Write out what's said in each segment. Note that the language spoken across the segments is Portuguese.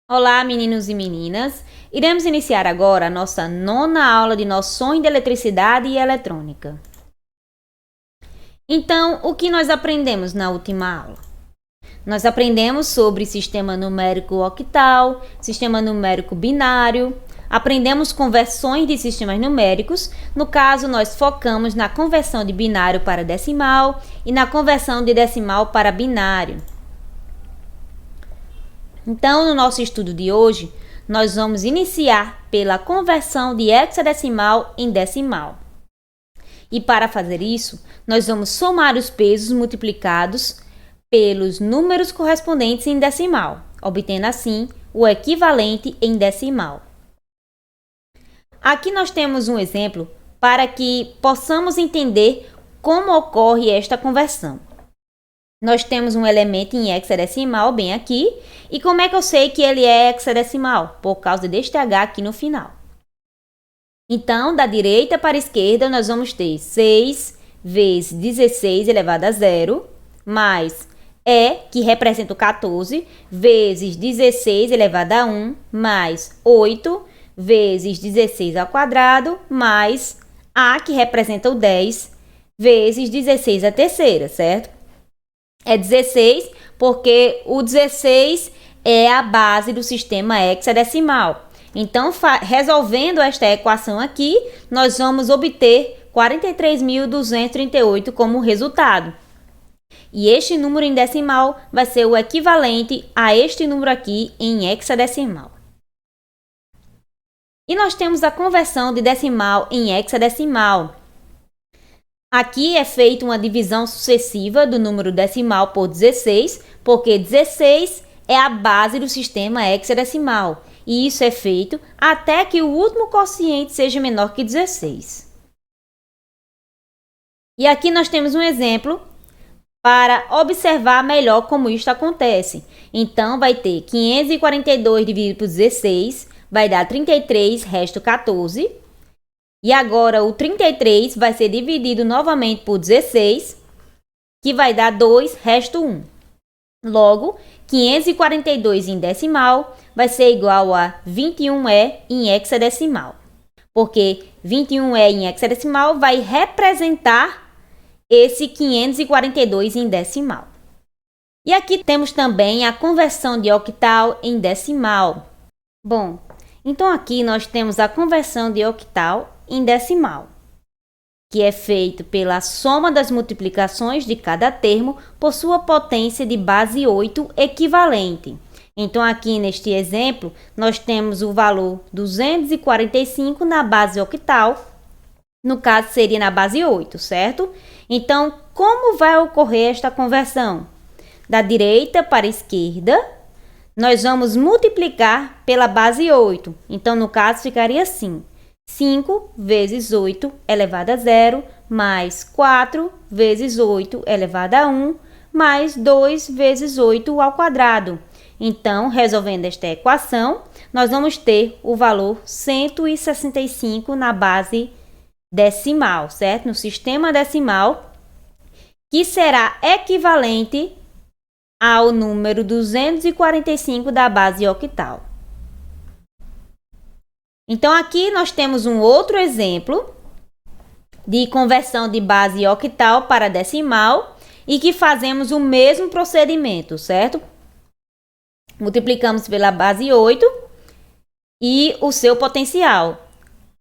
Olá, meninos e meninas! Iremos iniciar agora a nossa 9ª aula de noções de eletricidade e eletrônica. Então, o que nós aprendemos na última aula? Nós aprendemos sobre sistema numérico octal, sistema numérico binário, aprendemos conversões de sistemas numéricos. No caso, nós focamos na conversão de binário para decimal e na conversão de decimal para binário. Então, no nosso estudo de hoje, nós vamos iniciar pela conversão de hexadecimal em decimal. E para fazer isso, nós vamos somar os pesos multiplicados pelos números correspondentes em decimal, obtendo assim o equivalente em decimal. Aqui nós temos um exemplo para que possamos entender como ocorre esta conversão. Nós temos um elemento em hexadecimal bem aqui. E como é que eu sei que ele é hexadecimal? Por causa deste H aqui no final. Então, da direita para a esquerda, nós vamos ter 6 vezes 16 elevado a 0, mais E, que representa o 14, vezes 16 elevado a 1, mais 8 vezes 16 ao quadrado, mais A, que representa o 10, vezes 16 à terceira, certo? É 16 porque o 16 é a base do sistema hexadecimal. Então, resolvendo esta equação aqui, nós vamos obter 43.238 como resultado. E este número em decimal vai ser o equivalente a este número aqui em hexadecimal. E nós temos a conversão de decimal em hexadecimal. Aqui é feita uma divisão sucessiva do número decimal por 16, porque 16 é a base do sistema hexadecimal, e isso é feito até que o último quociente seja menor que 16. E aqui nós temos um exemplo para observar melhor como isto acontece. Então, vai ter 542 dividido por 16, vai dar 33, resto 14. E agora o 33 vai ser dividido novamente por 16, que vai dar 2, resto 1. Logo, 542 em decimal vai ser igual a 21E em hexadecimal. Porque 21E em hexadecimal vai representar esse 542 em decimal. E aqui temos também a conversão de octal em decimal. Bom, então aqui nós temos a conversão de octal em decimal, que é feito pela soma das multiplicações de cada termo por sua potência de base 8 equivalente. Então, aqui neste exemplo, nós temos o valor 245 na base octal, no caso seria na base 8, certo? Então, como vai ocorrer esta conversão? Da direita para a esquerda, nós vamos multiplicar pela base 8. Então, no caso, ficaria assim: 5 vezes 8 elevado a 0, mais 4 vezes 8 elevado a 1, mais 2 vezes 8 ao quadrado. Então, resolvendo esta equação, nós vamos ter o valor 165 na base decimal, certo? No sistema decimal, que será equivalente ao número 245 da base octal. Então, aqui nós temos um outro exemplo de conversão de base octal para decimal e que fazemos o mesmo procedimento, certo? Multiplicamos pela base 8 e o seu potencial.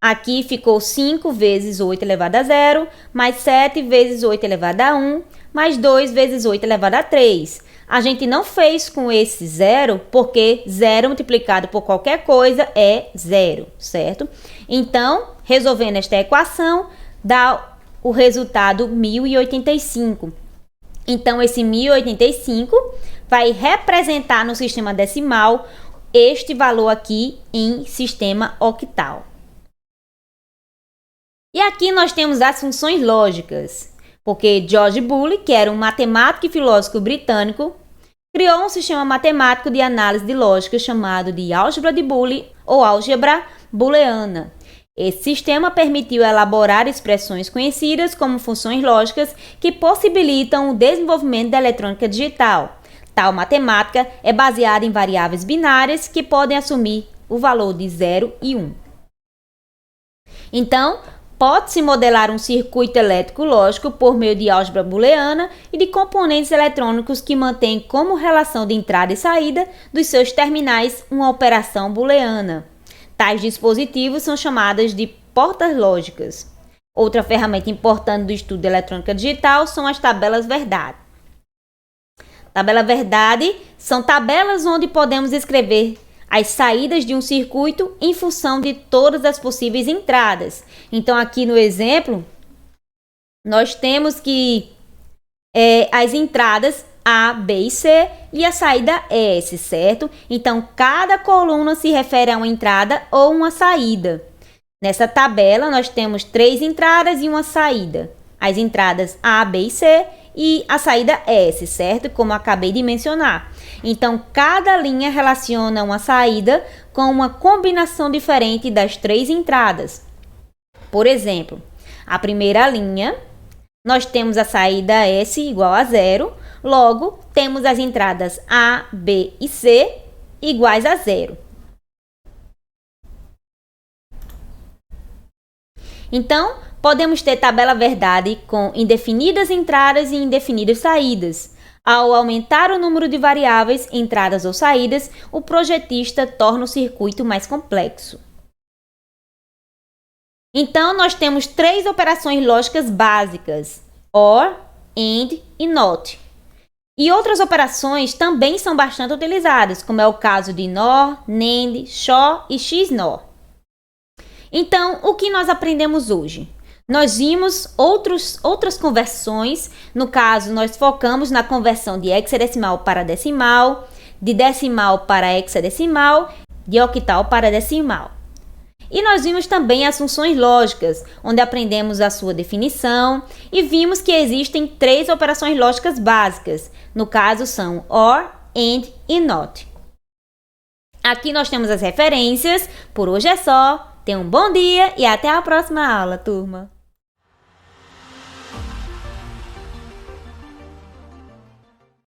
Aqui ficou 5 vezes 8 elevado a 0, mais 7 vezes 8 elevado a 1, mais 2 vezes 8 elevado a 3. A gente não fez com esse zero, porque 0 multiplicado por qualquer coisa é 0, certo? Então, resolvendo esta equação, dá o resultado 1085. Então, esse 1085 vai representar no sistema decimal este valor aqui em sistema octal. E aqui nós temos as funções lógicas, porque George Boole, que era um matemático e filósofo britânico, criou um sistema matemático de análise de lógica chamado de álgebra de Boole ou álgebra booleana. Esse sistema permitiu elaborar expressões conhecidas como funções lógicas que possibilitam o desenvolvimento da eletrônica digital. Tal matemática é baseada em variáveis binárias que podem assumir o valor de 0 e 1. Então, pode-se modelar um circuito elétrico lógico por meio de álgebra booleana e de componentes eletrônicos que mantêm como relação de entrada e saída dos seus terminais uma operação booleana. Tais dispositivos são chamados de portas lógicas. Outra ferramenta importante do estudo de eletrônica digital são as tabelas verdade. Tabela verdade são tabelas onde podemos escrever as saídas de um circuito em função de todas as possíveis entradas. Então, aqui no exemplo, nós temos que as entradas A, B e C e a saída S, certo? Então, cada coluna se refere a uma entrada ou uma saída. Nessa tabela, nós temos 3 entradas e uma saída. As entradas A, B e C e a saída S, certo? Como eu acabei de mencionar. Então, cada linha relaciona uma saída com uma combinação diferente das 3 entradas. Por exemplo, a primeira linha, nós temos a saída S igual a 0, logo, temos as entradas A, B e C iguais a 0. Então, podemos ter tabela verdade com indefinidas entradas e indefinidas saídas. Ao aumentar o número de variáveis, entradas ou saídas, o projetista torna o circuito mais complexo. Então, nós temos 3 operações lógicas básicas: OR, AND e NOT. E outras operações também são bastante utilizadas, como é o caso de NOR, NAND, XOR e XNOR. Então, o que nós aprendemos hoje? Nós vimos outras conversões. No caso, nós focamos na conversão de hexadecimal para decimal, de decimal para hexadecimal, de octal para decimal. E nós vimos também as funções lógicas, onde aprendemos a sua definição e vimos que existem 3 operações lógicas básicas. No caso, são OR, AND e NOT. Aqui nós temos as referências. Por hoje é só. Tenha um bom dia e até a próxima aula, turma!